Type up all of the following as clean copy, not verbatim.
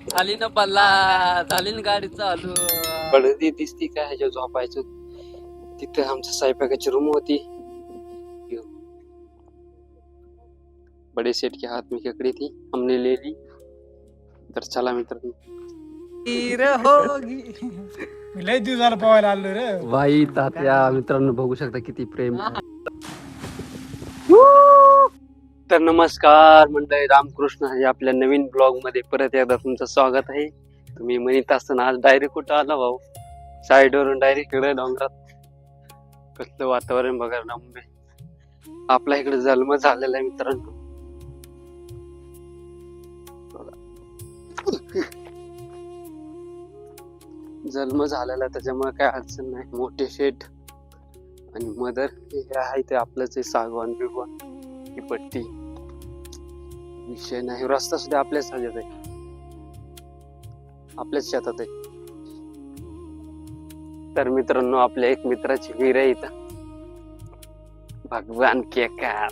झाली ना पल्ला, झाली ना गाडी चालू. पडदी दिसती काय ह्याच्या झोपायचं. तिथे आमच्या स्वयंपाकाची रूम होती. बड़े सेठ के हाथ में ककड़ी थी, हमने ले ली. तर चला मित्रांनो, लय दिवस झालं पोहायला आलो रे. बाई तात्या मित्रांनो बघू शकता किती प्रेम. तर नमस्कार मंडळी, रामकृष्ण हरी. आपल्या नवीन ब्लॉग मध्ये परत एकदा तुमचं स्वागत आहे. तुम्ही म्हणत असताना आज डायरेक्ट कुठं आला भाऊ? साईडवरून डायरेक्ट इकडे डोंगरात. कसलं वातावरण बघायला मुंबई. आपल्या इकडे जन्म झालेला आहे मित्रांनो. जन्म झालेला त्याच्यामुळे काय अडचण नाही. मोठे शेठ आणि मदर हे आहे ते आपलंच आहे. सागवान बिगवान ही पट्टी विषय नाही. रस्ता सुद्धा आपल्याच ह्याच्यात आहे, आपल्याच शेतात आहे. तर मित्रांनो, आपल्या एक मित्राची विहीर आहे इथं. भगवान के का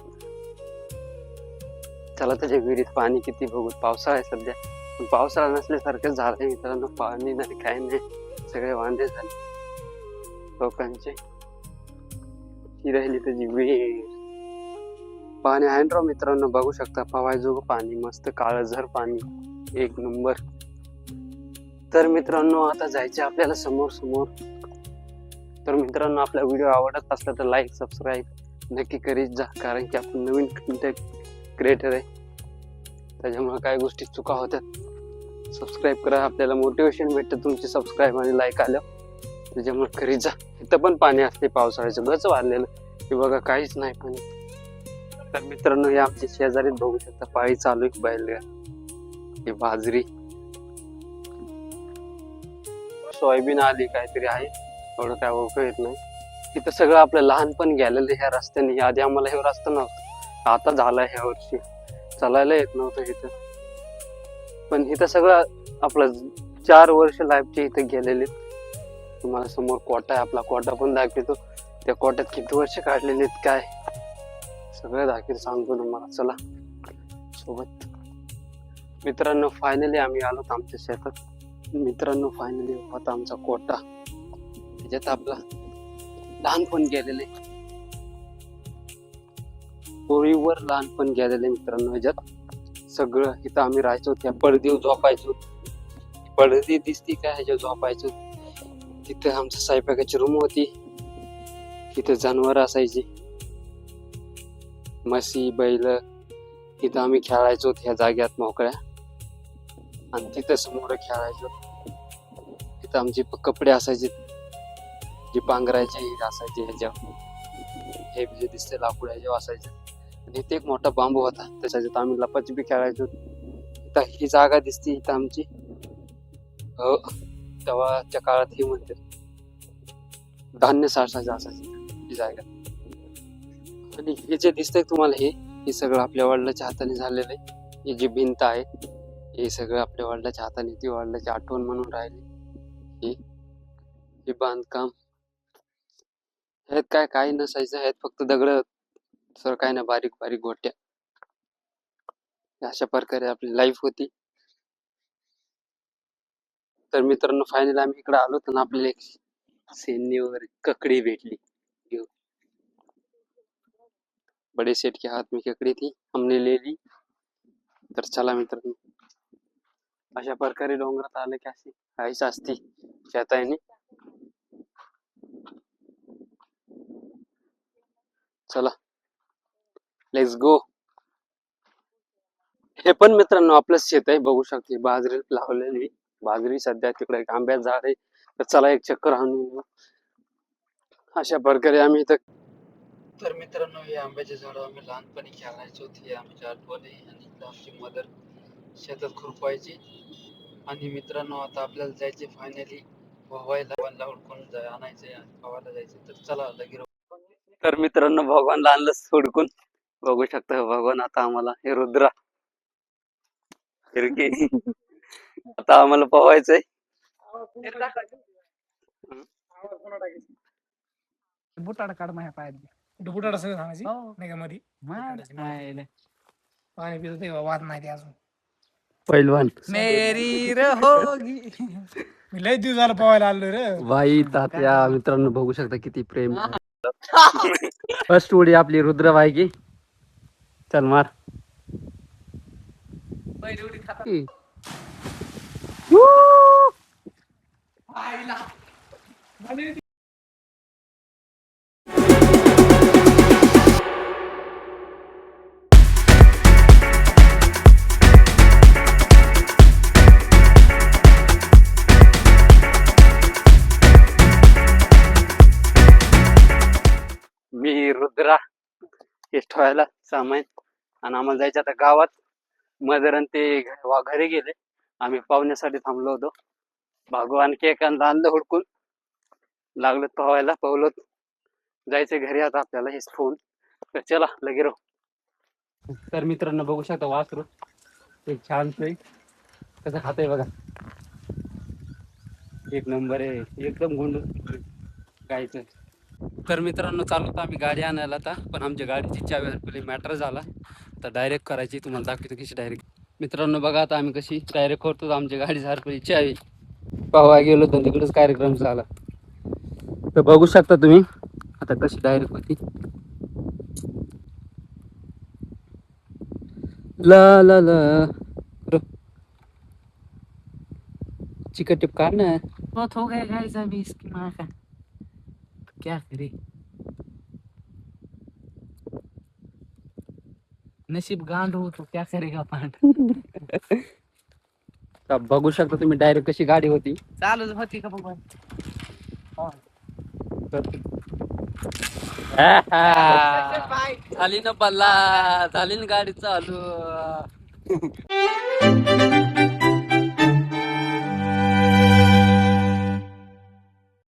चला त्याच्या विहिरीत पाणी किती बघू. पावसाळा आहे सध्या, पण पावसाळा नसल्यासारखं झालंय मित्रांनो. पाणी नाही काय नाही, सगळे वांदे झाले लोकांचे. ही राहिली त्याची विहीर. पाणी आहे राव मित्रांनो, बघू शकता पवायजोग पाणी. मस्त काळझर पाणी, एक नंबर. तर मित्रांनो, आता जायचे आपल्याला समोर समोर. तर मित्रांनो, आपला व्हिडिओ आवडत असला तर लाईक सबस्क्राईब नक्की करीत जा, कारण की आपण नवीन कंटेंट क्रिएटर आहे. त्याच्यामुळे काय गोष्टी चुका होतात. सबस्क्राईब करा, आपल्याला मोटिवेशन भेटतं तुमचे सबस्क्राईब आणि लाईक आलं. त्याच्यामुळे करीत जा. इथं पण पाणी असते पावसाळ्याचं, गच वाढलेलं हे बघा, काहीच नाही पाणी. तर मित्रांनो, हे आमच्या शेजारीत बघू शकता पाळी चालू आहे बैलगाडी. हे बाजरी, सोयाबीन आली काहीतरी आहे, एवढं काय ओळख येत नाही. इथं सगळं आपलं लहानपण गेलेलं ह्या रस्त्याने. आधी आम्हाला हे रस्ता नव्हता, आता झालाय ह्या वर्षी. चालायला येत नव्हतं इथं, पण इथं सगळं आपलं 4 वर्ष लाईफचे इथं गेलेले. तुम्हाला समोर कोटा आहे, आपला कोटा पण दाखवतो. त्या कोट्यात किती वर्ष काढलेले आहेत काय सगळं दाखवतो, सांगतो तुम्हाला. चला सोबत. मित्रांनो, फायनली आम्ही आलो आमच्या शेतात. मित्रांनो, फायनली होता आमचा कोटा, त्याच्यात आपला लहानपण गेलेले, पोळीवर लहानपण गेलेले मित्रांनो. ह्याच्यात सगळं इथं आम्ही राहायचो. त्या पडदीवर झोपायचो. पडदी दिसती काय ह्याच्यावर झोपायचो. तिथे आमच्या स्वयंपाकाची रूम होती. तिथे जनावर असायची, म्हशी बैल. तिथं आम्ही खेळायचो ह्या जाग्यात मोकळ्या, आणि तिथं समोर खेळायचो. तिथं आमचे कपडे असायचे, जे पांघरायचे असायचे ह्याच्यावर. हे जे दिसते लाकूड ह्याच्यावर असायचे. आणि इथे एक मोठा बांबू होता, त्याच्यात आम्ही लपाछपी खेळायचो. इथं ही जागा दिसते इथं आमची. तेव्हाच्या काळात ही म्हणते धान्य साठवायचं असायची ही जागा. आणि हे जे दिसतंय तुम्हाला, हे सगळं आपल्या वडिलांच्या हाताने झालेलं आहे. ही जी भिंत आहे, हे सगळं आपल्या वडिलांच्या हाताने, ती वडिलांची आठवण म्हणून राहिली. हे बांधकाम, ह्यात काय काही नसायचं. ह्यात फक्त दगड सर, काय ना बारीक बारीक गोट्या. अशा प्रकारे आपली लाईफ होती. तर मित्रांनो, फायनली आम्ही इकडे आलो तर आपल्याला एक सेन्नी वगैरे ककडी भेटली. बड़े सेठ के हाथ में ककड़ी थी, हमने ले ली. तर चला मित्रांनो, अशा प्रकारे डोंगरात आलं की अशी काहीच असती शेतायने. चला लेट्स गो. हे पण मित्रांनो आपलंच शेत आहे, बघू शकते. बाजरी लावलेली, बाजरी सध्या तिकडे एक आंब्याचं झाड आहे. तर चला एक चक्कर आणून. अशा प्रकारे आम्ही इथं. तर मित्रांनो, हे आंब्याचे झाड आम्ही लहानपणी खेळायचो. हे आमची आठवण आहे. आणि आमची मदर शेतात खुरपायची. आणि मित्रांनो, आता आपल्याला जायचे फायनली पोहायला. भगवानला हुडकून आणायचे आणि पोहायला जायचे. तर चला लगेच. तर मित्रांनो, भगवानला आणलं हुडकून. बघू शकता भगवान आता आम्हाला, हे रुद्रा फिरके. आता आम्हाला पोहायचंय. बुटाड काढ माझ्या पायात. बुटाड सगळं सांगायची नाही का मध्ये. पाणी पितो तेव्हा वाद नाही ते अजून. पैलवान मेरी रहोगी. मी लय दिवस झालं पोहायला आलो रे. बाई तात्या मित्रांनो बघू शकता किती प्रेम. फर्स्ट उडी आपली रुद्रबाई की. चल मार. पहिली उडी खाता. आईला. मी रुद्रा हे ठेवायला सामान आणि आम्हाला जायचं आता गावात. मदर आणि ते घरी गेले. आम्ही पाहुण्यासाठी थांबलो होतो. भागू आणखी एखादा आणलं हुडकून लागलं पोहायला पवलो. जायचं घरी आता आपल्याला हेच फोन. तर चला लगे राहू. तर मित्रांनो बघू शकता वासरू एक छान कसं खातंय बघा. एक नंबर आहे एकदम गुंड गायचं. तर मित्रांनो चालू होतं आम्ही गाडी आणायला आता, पण आमच्या गाडीची चावी हरपली. मॅटर झाला आता डायरेक्ट करायची. तुम्हाला दाखवतो कशी डायरेक्ट. मित्रांनो बघा आता आम्ही कशी डायरेक्ट करतो. आमच्या गाडीची हरपली चावी पाहायला गेलो तर तिकडेच कार्यक्रम झाला. तर बघू शकता तुम्ही आता कशी डायरेक्ट होती. ला ला ला चिकन टिप काट ना. बहुत हो गया गाइस अभी इसकी माँ का. क्या करे. नसीब गांड हो तो क्या करेगा पांड. तर बघू शकता तुम्ही डायरेक्ट कशी गाडी होती. चालूच होती का बघा. झाली ना बल्ला झाली ना गाडी चालू.